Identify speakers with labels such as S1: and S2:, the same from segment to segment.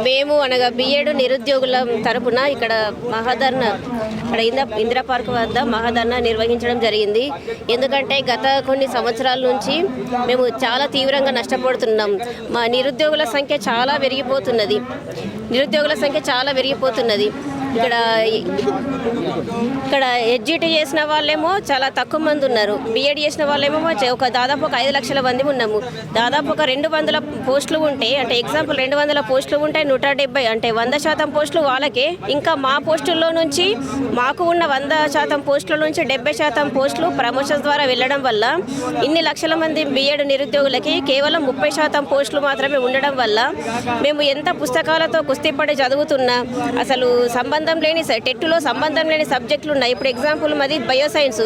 S1: మేము అనగా బిఎడ్ నిరుద్యోగుల తరపున ఇక్కడ మహాధర్నా ఇక్కడ ఇందిరా పార్క్ వద్ద మహాధర్నా నిర్వహించడం జరిగింది. ఎందుకంటే గత కొన్ని సంవత్సరాల నుంచి మేము చాలా తీవ్రంగా నష్టపోతున్నాం. మా నిరుద్యోగుల సంఖ్య చాలా పెరిగిపోతున్నది. ఇక్కడ ఎడ్జిటి చేసిన వాళ్ళేమో చాలా తక్కువ మంది ఉన్నారు. బిఎడ్ చేసిన వాళ్ళేమో దాదాపు ఒక 5 లక్షల మంది ఉన్నాము. దాదాపు ఒక 200 పోస్టులు ఉంటే, అంటే ఎగ్జాంపుల్ 200 పోస్టులు ఉంటే 170 అంటే 100% పోస్టులు వాళ్ళకే. ఇంకా మా పోస్టుల్లో నుంచి మాకు ఉన్న 100% పోస్టుల నుంచి 70% పోస్టులు ప్రమోషన్స్ ద్వారా వెళ్ళడం వల్ల ఇన్ని లక్షల మంది బిఎడ్ నిరుద్యోగులకి కేవలం 30% పోస్టులు మాత్రమే ఉండడం వల్ల మేము ఎంత పుస్తకాలతో కుస్తీపడి చదువుతున్నా అసలు టెట్లో సంబంధం లేని సబ్జెక్టులు ఉన్నాయి. ఇప్పుడు ఎగ్జాంపుల్ మాది బయోసైన్స్,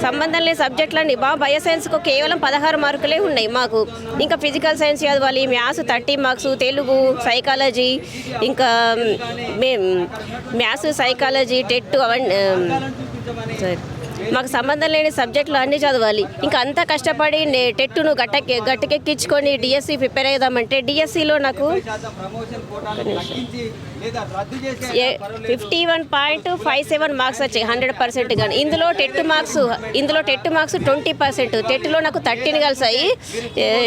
S1: సంబంధం లేని సబ్జెక్టులన్నీ బయోసైన్స్కు కేవలం 16 మార్కులే ఉన్నాయి మాకు. ఇంకా ఫిజికల్ సైన్స్ చదవాలి, మ్యాథ్స్ 30 మార్క్స్, తెలుగు, సైకాలజీ, ఇంకా మ్యాథ్స్, సైకాలజీ, టెట్ అవన్నీ మాకు సంబంధం లేని సబ్జెక్టులు అన్నీ చదవాలి. ఇంకా అంతా కష్టపడి టెట్టును గట్టకెక్కించుకొని డిఎస్సి ప్రిపేర్ అవుదామంటే డిఎస్సిలో నాకు 51.57 మార్క్స్ వచ్చాయి 100%. కానీ ఇందులో టెట్ మార్క్స్ 20%. టెట్లో నాకు 13 కలిసాయి.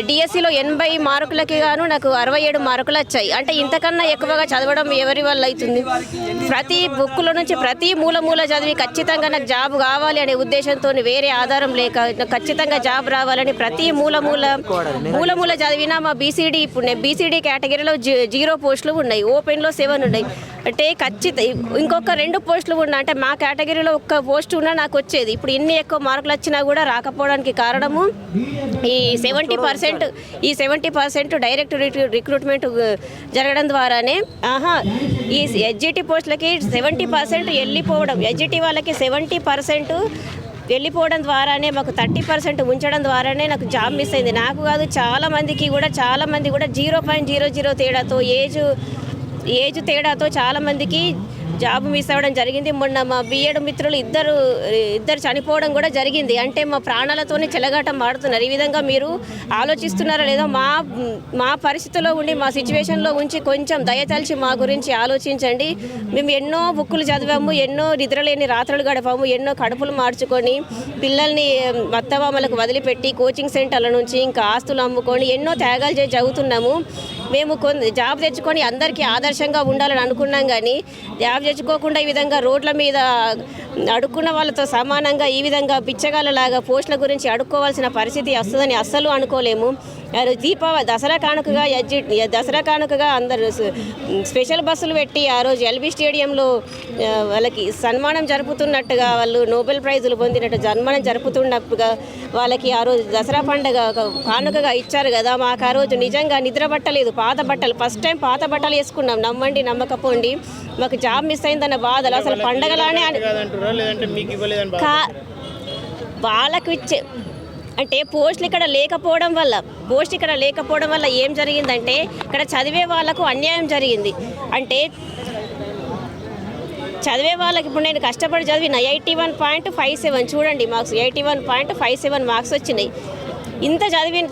S1: డిఎస్సిలో 80 మార్కులకి గాను నాకు 67 మార్కులు వచ్చాయి. అంటే ఇంతకన్నా ఎక్కువగా చదవడం ఎవరి వల్ల అవుతుంది? ప్రతి బుక్లో నుంచి ప్రతి మూల చదివి ఖచ్చితంగా నాకు జాబ్ కావాలి అనే ఉద్దేశంతో, వేరే ఆధారం లేక ఖచ్చితంగా జాబ్ రావాలని ప్రతి మూల చదివినా మా బీసీడీ, ఇప్పుడు నేను బీసీడీ కేటగిరీలో 0 పోస్టులు ఉన్నాయి, ఓపెన్లో 7 ఉన్నాయి. అంటే ఇంకొక 2 పోస్టులు ఉన్నా, అంటే మా కేటగిరీలో 1 పోస్ట్ ఉన్నా నాకు వచ్చేది. ఇప్పుడు ఇన్ని ఎక్కువ మార్కులు వచ్చినా కూడా రాకపోవడానికి కారణము ఈ 70% డైరెక్ట్ రిక్రూట్మెంట్ జరగడం ద్వారానే. ఈ ఎడ్జిటి పోస్టులకి 70% వెళ్ళిపోవడం, ఎడ్జిటి వాళ్ళకి 70% వెళ్ళిపోవడం ద్వారానే మాకు 30% ఉంచడం ద్వారానే నాకు జాబ్ మిస్ అయింది. నాకు కాదు, చాలా మంది కూడా 0.00 తేడాతో ఏజ్ తేడాతో చాలామందికి జాబ్ మిస్ అవ్వడం జరిగింది. మొన్న మా బిఎడ్ మిత్రులు ఇద్దరు చనిపోవడం కూడా జరిగింది. అంటే మా ప్రాణాలతోనే చెలగాటం ఆడుతున్నారు. ఈ విధంగా మీరు ఆలోచిస్తున్నారా లేదో మా పరిస్థితిలో ఉండి, మా సిచ్యువేషన్లో ఉంచి కొంచెం దయతలిచి మా గురించి ఆలోచించండి. మేము ఎన్నో బుక్కులు చదివాము, ఎన్నో నిద్రలేని రాత్రులు గడిపాము, ఎన్నో కడుపులు మార్చుకొని పిల్లల్ని అత్తమామలకు వదిలిపెట్టి కోచింగ్ సెంటర్ల నుంచి ఇంకా ఆస్తులు అమ్ముకొని ఎన్నో త్యాగాలు చేసి చదువుతున్నాము. మేము జాబ్ తెచ్చుకొని అందరికీ ఆదర్శంగా ఉండాలని అనుకున్నాం. కానీ జాబ్ తెచ్చుకోకుండా ఈ విధంగా రోడ్ల మీద అడుక్కున్న వాళ్ళతో సమానంగా ఈ విధంగా బిచ్చగాళ్ళలాగా పోస్టుల గురించి అడుక్కోవాల్సిన పరిస్థితి వస్తుందని అస్సలు అనుకోలేము. దసరా కానుకగా అందరూ స్పెషల్ బస్సులు పెట్టి ఆ రోజు ఎల్బీ స్టేడియంలో వాళ్ళకి సన్మానం జరుపుతున్నట్టుగా, వాళ్ళు నోబెల్ ప్రైజులు పొందినట్టు సన్మానం జరుపుతున్నట్టుగా వాళ్ళకి ఆ రోజు దసరా పండుగ కానుకగా ఇచ్చారు కదా. మాకు ఆ రోజు నిజంగా నిద్ర పట్టలేదు. ఫస్ట్ టైం పాత బట్టలు వేసుకున్నాం. నమ్మండి నమ్మకపోండి, మాకు జాబ్ మిస్ అయిందన్న బాధలు అసలు పండగలానే వాళ్ళకు ఇచ్చే, అంటే పోస్టులు ఇక్కడ లేకపోవడం వల్ల ఏం జరిగిందంటే ఇక్కడ చదివే వాళ్ళకు అన్యాయం జరిగింది. అంటే చదివే వాళ్ళకి ఇప్పుడు నేను కష్టపడి చదివిన 81.57 చూడండి మార్క్స్, 81.57 మార్క్స్ వచ్చినాయి. ఇంత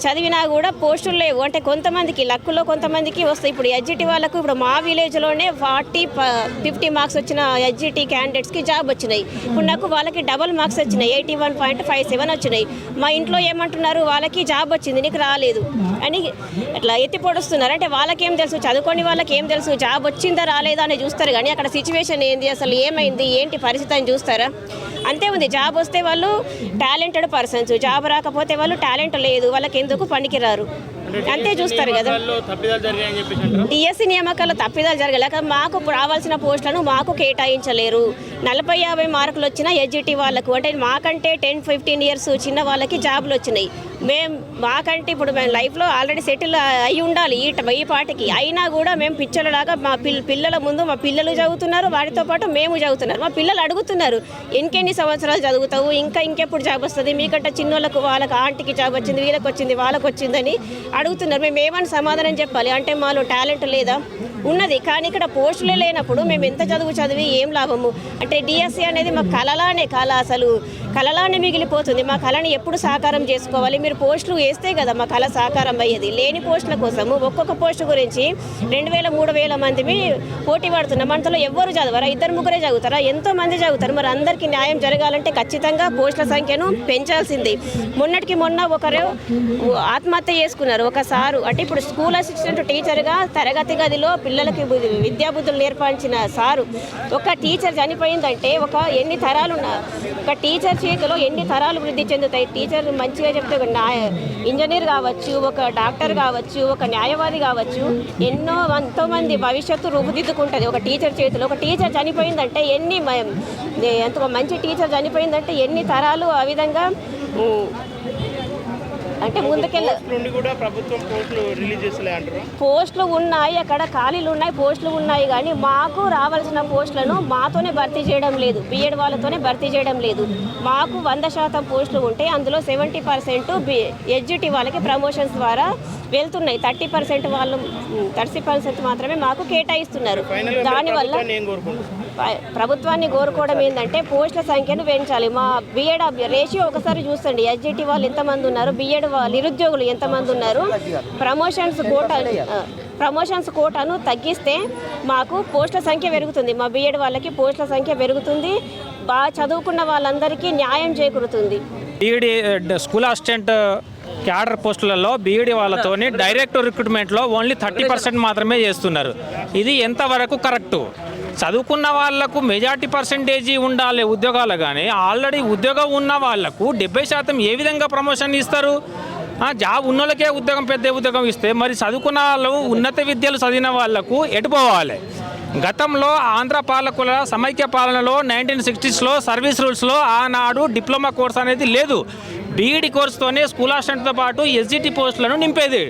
S1: చదివినా కూడా పోస్టులు లేవు. అంటే కొంతమందికి లక్కులో కొంతమందికి వస్తాయి. ఇప్పుడు ఎడ్జిటి వాళ్ళకు ఇప్పుడు మా విలేజ్లోనే 40-50 మార్క్స్ వచ్చిన ఎడ్జిటి క్యాండిడేట్స్కి జాబ్ వచ్చినాయి. ఇప్పుడు నాకు వాళ్ళకి డబల్ మార్క్స్ వచ్చినాయి, 81.57 వచ్చినాయి. మా ఇంట్లో ఏమంటున్నారు, వాళ్ళకి జాబ్ వచ్చింది నీకు రాలేదు అని అట్లా ఎత్తి పొడుస్తున్నారు. అంటే వాళ్ళకేం తెలుసు, చదువుకొని వాళ్ళకి ఏం తెలుసు జాబ్ వచ్చిందా రాలేదా అని చూస్తారు. కానీ అక్కడ సిచ్యువేషన్ ఏంది, అసలు ఏమైంది, ఏంటి పరిస్థితి అని చూస్తారా? అంతే ఉంది. జాబ్ వస్తే వాళ్ళు టాలెంటెడ్ పర్సన్స్, జాబ్ రాకపోతే వాళ్ళు టాలెంట్ లేదు, వాళ్ళకి ఎందుకు పనికిరారు, అంతే చూస్తారు కదా. డిఎస్సి నియామకాల్లో తప్పిదాలు జరగలేక మాకు రావాల్సిన పోస్టులను మాకు కేటాయించలేరు. 40-50 మార్కులు వచ్చిన ఎడ్జిటి వాళ్ళకు, అంటే మాకంటే 10-15 ఇయర్స్ చిన్న వాళ్ళకి జాబులు వచ్చినాయి. మాకంటే ఇప్పుడు మేము లైఫ్లో ఆల్రెడీ సెటిల్ అయి ఉండాలి ఈ పాటికి, అయినా కూడా మేము పిచ్చలలాగా మా పిల్లల ముందు మా పిల్లలు చదువుతున్నారు, వాటితో పాటు మేము చదువుతున్నారు. మా పిల్లలు అడుగుతున్నారు, ఇంకెన్ని సంవత్సరాలు చదువుతావు, ఇంకెప్పుడు జాబ్ వస్తుంది, మీకంటే చిన్నోళ్ళకు వాళ్ళకి ఆంటీకి జాబ్ వచ్చింది, వీళ్ళకి వచ్చింది, వాళ్ళకి వచ్చిందని అడుగుతున్నారు. మేము ఏమని సమాధానం చెప్పాలి? అంటే మాలో టాలెంట్ లేదా? ఉన్నది, కానీ ఇక్కడ పోస్టులే లేనప్పుడు మేము ఎంత చదివి ఏం లాభము? అంటే డిఎస్సి అనేది మా కళలానే అసలు కళలానే మిగిలిపోతుంది. మా కళని ఎప్పుడు సాకారం చేసుకోవాలి? మీరు పోస్టులు వేస్తే కదా మా కళ సాకారం అయ్యేది. లేని పోస్టుల కోసము ఒక్కొక్క పోస్టు గురించి 2000-3000 మంది పోటీ పడుతున్నాం. మనతో ఎవరు చదవరా? 2-3 చదువుతారా? ఎంతో మంది చదువుతారు. మరి అందరికీ న్యాయం జరగాలంటే ఖచ్చితంగా పోస్టుల సంఖ్యను పెంచాల్సింది. మొన్న ఒకరు ఆత్మహత్య చేసుకున్నారు. ఒక సారు, అంటే ఇప్పుడు స్కూల్ అసిస్టెంట్ టీచర్గా తరగతి గదిలో పిల్లలకి విద్యాబుద్ధులు నేర్పించిన సారు, ఒక టీచర్ చనిపోయిందంటే ఎన్ని తరాలు ఒక టీచర్ చేతిలో ఎన్ని తరాలు వృద్ధి చెందుతాయి? టీచర్ మంచిగా చెప్తే ఇంజనీర్ కావచ్చు, ఒక డాక్టర్ కావచ్చు, ఒక న్యాయవాది కావచ్చు, ఎంతో మంది భవిష్యత్తు రూపుదిద్దుకుంటుంది ఒక టీచర్ చేతిలో. ఒక టీచర్ చనిపోయిందంటే ఎంత మంచి టీచర్ చనిపోయిందంటే ఎన్ని తరాలు ఆ విధంగా అంటే పోస్టులు ఉన్నాయి, అక్కడ ఖాళీలు ఉన్నాయి, పోస్టులు ఉన్నాయి, కానీ మాకు రావాల్సిన పోస్టులను మాతోనే భర్తీ చేయడం లేదు, బిఎడ్ వాళ్ళతోనే భర్తీ చేయడం లేదు. మాకు 100% పోస్టులు ఉంటే అందులో 70% ఎడ్జిటి వాళ్ళకి ప్రమోషన్స్ ద్వారా వెళ్తున్నాయి. 30% మాత్రమే మాకు కేటాయిస్తున్నారు. దానివల్ల ప్రభుత్వాన్ని కోరుకోవడం ఏంటంటే పోస్టుల సంఖ్యను పెంచాలి. మా బిఎడ్ రేషియో ఒకసారి చూసండి. ఎస్జిటి వాళ్ళు ఎంతమంది ఉన్నారు, బిఎడ్ నిరుద్యోగులు ఎంతమంది ఉన్నారు. ప్రమోషన్స్ కోటాను తగ్గిస్తే మాకు పోస్టుల సంఖ్య పెరుగుతుంది. మా బిఎడ్ వాళ్ళకి పోస్టుల సంఖ్య పెరుగుతుంది. బాగా చదువుకున్న వాళ్ళందరికీ న్యాయం చేకూరుతుంది.
S2: బీఈడి స్కూల్ అసిస్టెంట్ క్యాడర్ పోస్టులలో బీఈడి వాళ్ళతోని డైరెక్ట్ రిక్రూట్మెంట్లో ఓన్లీ 30% మాత్రమే చేస్తున్నారు. ఇది ఎంతవరకు కరెక్టు? చదువుకున్న వాళ్లకు మెజార్టీ పర్సెంటేజీ ఉండాలి ఉద్యోగాలు, కానీ ఆల్రెడీ ఉద్యోగం ఉన్న వాళ్లకు 70% ఏ విధంగా ప్రమోషన్ ఇస్తారు? జాబ్ ఉన్న వాళ్ళకే పెద్ద ఉద్యోగం ఇస్తే మరి చదువుకున్న వాళ్ళు ఉన్నత విద్యలు చదివిన వాళ్లకు ఎటుపోవాలి? గతంలో ఆంధ్ర పాలకుల సమైక్య పాలనలో 1960sలో సర్వీస్ రూల్స్లో ఆనాడు డిప్లొమా కోర్స్ అనేది లేదు. బీఈడి కోర్సుతోనే స్కూల్ అసిస్టెంట్తో పాటు ఎస్జిటి పోస్టులను నింపేది.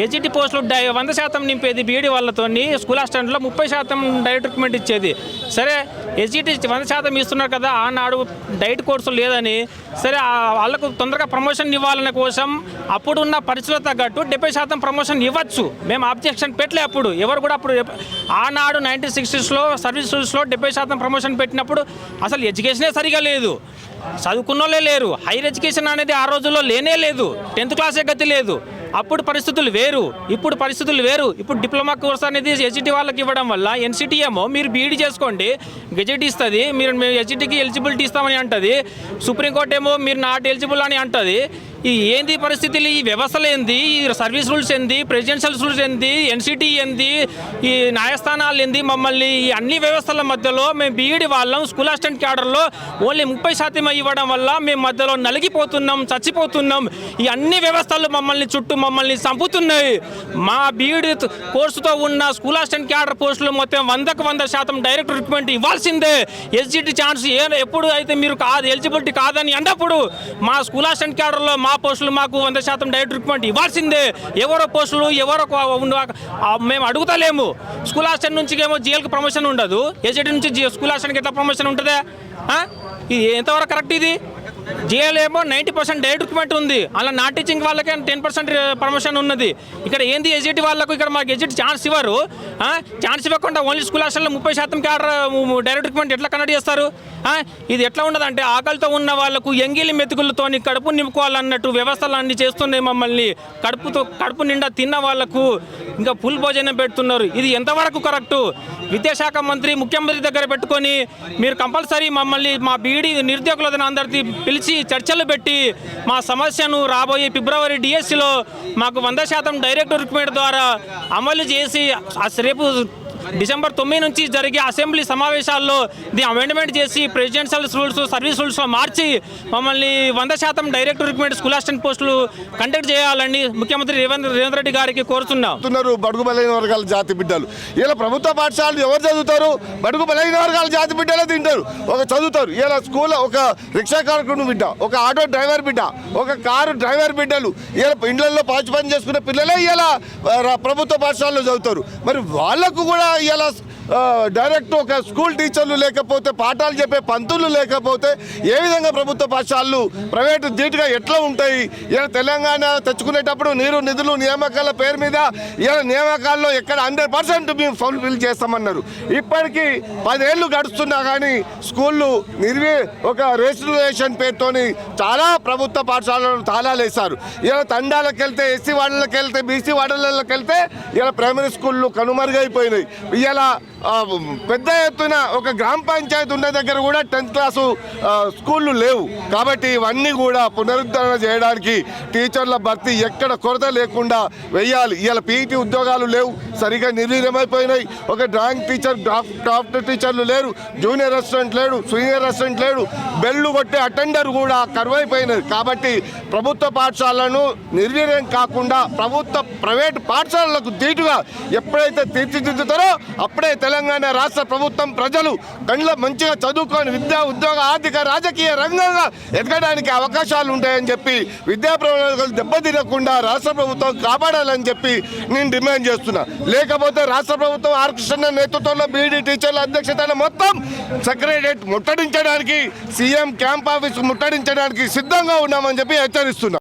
S2: ఎస్జిటి పోస్టులు 100% నింపేది బీఈడి వాళ్ళతో. స్కూల్ అసిస్టెంట్లో 30% డైరెక్ట్ రిక్రూట్మెంట్ ఇచ్చేది. సరే, ఎస్జిటి 100% ఇస్తున్నారు కదా, ఆనాడు డైట్ కోర్సు లేదని సరే వాళ్ళకు తొందరగా ప్రమోషన్ ఇవ్వాలనే కోసం అప్పుడున్న పరిస్థితులకు తగ్గట్టు 70% ప్రమోషన్ ఇవ్వచ్చు. మేము అబ్జెక్షన్ పెట్టలే. అప్పుడు ఎవరు కూడా ఆనాడు 1960sలో సర్వీస్ రూల్స్లో 70% ప్రమోషన్ పెట్టినప్పుడు అసలు ఎడ్యుకేషనే సరిగా లేదు, చదువుకున్నోళ్ళే లేరు, హైయర్ ఎడ్యుకేషన్ అనేది ఆ రోజుల్లో లేనే లేదు, 10th క్లాసే గతి లేదు. అప్పుడు పరిస్థితులు వేరు, ఇప్పుడు పరిస్థితులు వేరు. ఇప్పుడు డిప్లొమా కోర్స్ అనేది ఎస్జిటి వాళ్ళకి ఇవ్వడం వల్ల ఎన్సిటి ఏమో మీరు బీఈడి చేసుకోండి గెజెట్ ఇస్తుంది, మీరు ఎస్జిటికి ఎలిజిబిలిటీ ఇస్తామని అంటుంది, సుప్రీంకోర్టు ఏమో మీరు నాట్ ఎలిజిబుల్ అని అంటుంది. ఈ ఏంది పరిస్థితులు? ఈ వ్యవస్థలు ఏంది? ఈ సర్వీస్ రూల్స్ ఏంది? ప్రెసిడెన్షియల్ రూల్స్ ఏంది? ఎన్సిటి ఏంది? ఈ న్యాయస్థానాలు ఏంది? మమ్మల్ని ఈ అన్ని వ్యవస్థల మధ్యలో మేము బీఈడి వాళ్ళం స్కూల్ అసిస్టెంట్ క్యాడర్లో ఓన్లీ 30% ఇవ్వడం వల్ల మేము మధ్యలో నలిగిపోతున్నాం, చచ్చిపోతున్నాం. ఈ అన్ని వ్యవస్థలు మమ్మల్ని చంపుతున్నాయి. మా బీఈడి కోర్సుతో ఉన్న స్కూల్ అసిస్టెంట్ క్యాడర్ పోస్టులు మొత్తం 100% డైరెక్ట్ రిక్రూట్మెంట్ ఇవ్వాల్సిందే. ఎస్జిటి ఛాన్స్ ఎప్పుడు అయితే మీరు ఎలిజిబిలిటీ కాదని అన్నప్పుడు మా స్కూల్ అసిస్టెంట్ క్యాడర్లో మా పోస్టులు మాకు 100% డైరెక్ట్ రిక్రూట్మెంట్ ఇవ్వాల్సిందే. ఎవరో పోస్టులు ఎవరో మేము అడుగుతలేము. స్కూల్ అసిస్టెంట్ నుంచి ఏమో జిఎల్కి ప్రమోషన్ ఉండదు, ఎస్జిటి నుంచి స్కూల్ అసిస్టెంట్కి ఎట్లా ప్రమోషన్ ఉంటుందా? ఇది ఎంతవరకు కరెక్ట్? ఇది జిఎల్ ఏమో 90% డైరెక్ట్ రిక్రూట్మెంట్ ఉంది, అలా నాన్ టీచింగ్ వాళ్ళకే 10% ప్రమోషన్ ఉన్నది. ఇక్కడ ఏంది ఎస్జిటి వాళ్ళకు? ఇక్కడ మాకు ఎస్జిటి ఛాన్స్ ఇవ్వరు. ఛాన్స్ ఇవ్వకుండా ఓన్లీ స్కూల్ హాస్టల్లో 30% క్యాడర్ డైరెక్ట్ రిక్రూట్మెంట్ ఎట్లా కనెక్ట్ చేస్తారు? ఇది ఎట్లా ఉండదంటే ఆకలితో ఉన్న వాళ్ళకు ఎంగిలి మెతుకులతో కడుపు నింపుకోవాలన్నట్టు వ్యవస్థలు అన్ని చేస్తున్నాయి. మమ్మల్ని కడుపు నిండా తిన్న వాళ్లకు ఇంకా ఫుల్ భోజనం పెడుతున్నారు. ఇది ఎంతవరకు కరెక్టు? విద్యాశాఖ మంత్రి ముఖ్యమంత్రి దగ్గర పెట్టుకొని మీరు కంపల్సరీ మమ్మల్ని మా బీఈడి నిరుద్యోగులను అందరికీ పిలిచి చర్చలు పెట్టి మా సమస్యను రాబోయే ఫిబ్రవరి డిఎస్సిలో మాకు 100% డైరెక్ట్ రిక్రూట్మెంట్ ద్వారా అమలు చేసి రేపు డిసెంబర్ 9 నుంచి జరిగే అసెంబ్లీ సమావేశాల్లో దీన్ని అమెండ్మెంట్ చేసి ప్రెసిడెన్షియల్ రూల్స్ సర్వీస్ రూల్స్లో మార్చి మమ్మల్ని 100% డైరెక్ట్ రిక్రూట్మెంట్ స్కూల్ అసిస్టెంట్ పోస్టులు కండక్ట్ చేయాలని ముఖ్యమంత్రి రేవంత్ రెడ్డి గారికి కోరుతున్నాం.
S3: బడుగు బలైన వర్గాల జాతి బిడ్డలు ఇలా ప్రభుత్వ పాఠశాలలు ఎవరు చదువుతారు? బడుగు బలైన వర్గాల జాతి బిడ్డలే తింటారు, చదువుతారు. ఇలా స్కూల్ ఒక రిక్షా కార్మికుడు బిడ్డ, ఒక ఆటో డ్రైవర్ బిడ్డ, ఒక కారు డ్రైవర్ బిడ్డలు ఇలా ఇండ్లలో పాచి పని చేసుకునే పిల్లలే ఇలా ప్రభుత్వ పాఠశాలలో చదువుతారు. మరి వాళ్లకు కూడా ఇలా డైరెక్ట్ ఒక స్కూల్ టీచర్లు లేకపోతే పాఠాలు చెప్పే పంతులు లేకపోతే ఏ విధంగా ప్రభుత్వ పాఠశాలలు ప్రైవేటు ధీటుగా ఎట్లా ఉంటాయి? ఇలా తెలంగాణ తెచ్చుకునేటప్పుడు నీరు నిధులు నియామకాల పేరు మీద ఇలా నియామకాల్లో ఎక్కడ 100% మేము ఫుల్ఫిల్ చేస్తామన్నారు. ఇప్పటికీ 10 ఏళ్ళు గడుస్తున్నా కానీ స్కూళ్ళు ఒక రిజిస్ట్రేషన్ పేరుతోని చాలా ప్రభుత్వ పాఠశాలలు తాళాలు వేశారు. ఇలా తండాలకు వెళ్తే, ఎస్సీ వార్డులకు వెళ్తే, బీసీ వార్డులకు వెళ్తే ఇలా ప్రైమరీ స్కూళ్ళు కనుమరుగైపోయినాయి. ఇలా పెద్ద ఎత్తున ఒక గ్రామ పంచాయతీ ఉన్న దగ్గర కూడా 10th క్లాసు స్కూళ్ళు లేవు. కాబట్టి ఇవన్నీ కూడా పునరుద్ధరణ చేయడానికి టీచర్ల భర్తీ ఎక్కడ కొరత లేకుండా వెయ్యాలి. ఇలా పీఈటీ ఉద్యోగాలు లేవు, సరిగా నిర్వీర్యమైపోయినాయి. ఒక డ్రాయింగ్ టీచర్, క్రాఫ్ట్ టీచర్లు లేరు, జూనియర్ అసిస్టెంట్ లేడు, సీనియర్ అసిస్టెంట్ లేడు, బెల్లు కొట్టే అటెండర్ కూడా కరువైపోయినది. కాబట్టి ప్రభుత్వ పాఠశాలను నిర్వీర్యం కాకుండా ప్రైవేట్ పాఠశాలలకు ధీటుగా ఎప్పుడైతే తీర్చిదిద్దుతారో అప్పుడే తెలంగాణ రాష్ట్ర ప్రభుత్వం ప్రజలు కళ్ళ మంచిగా చదువుకొని విద్యా, ఉద్యోగ, ఆర్థిక, రాజకీయ రంగంగా ఎదగడానికి అవకాశాలు ఉంటాయని చెప్పి విద్యా ప్రణాళికలు దెబ్బతినకుండా రాష్ట్ర ప్రభుత్వం కాపాడాలని చెప్పి నేను డిమాండ్ చేస్తున్నా. లేకపోతే రాష్ట్ర ప్రభుత్వం ఆర్ కృష్ణ నేతృత్వంలో బీఈడీ టీచర్ల అధ్యక్షతన మొత్తం సెక్రటరియట్ ముట్టడించడానికి, సీఎం క్యాంప్ ఆఫీస్ ముట్టడించడానికి సిద్ధంగా ఉన్నామని చెప్పి హెచ్చరిస్తున్నా.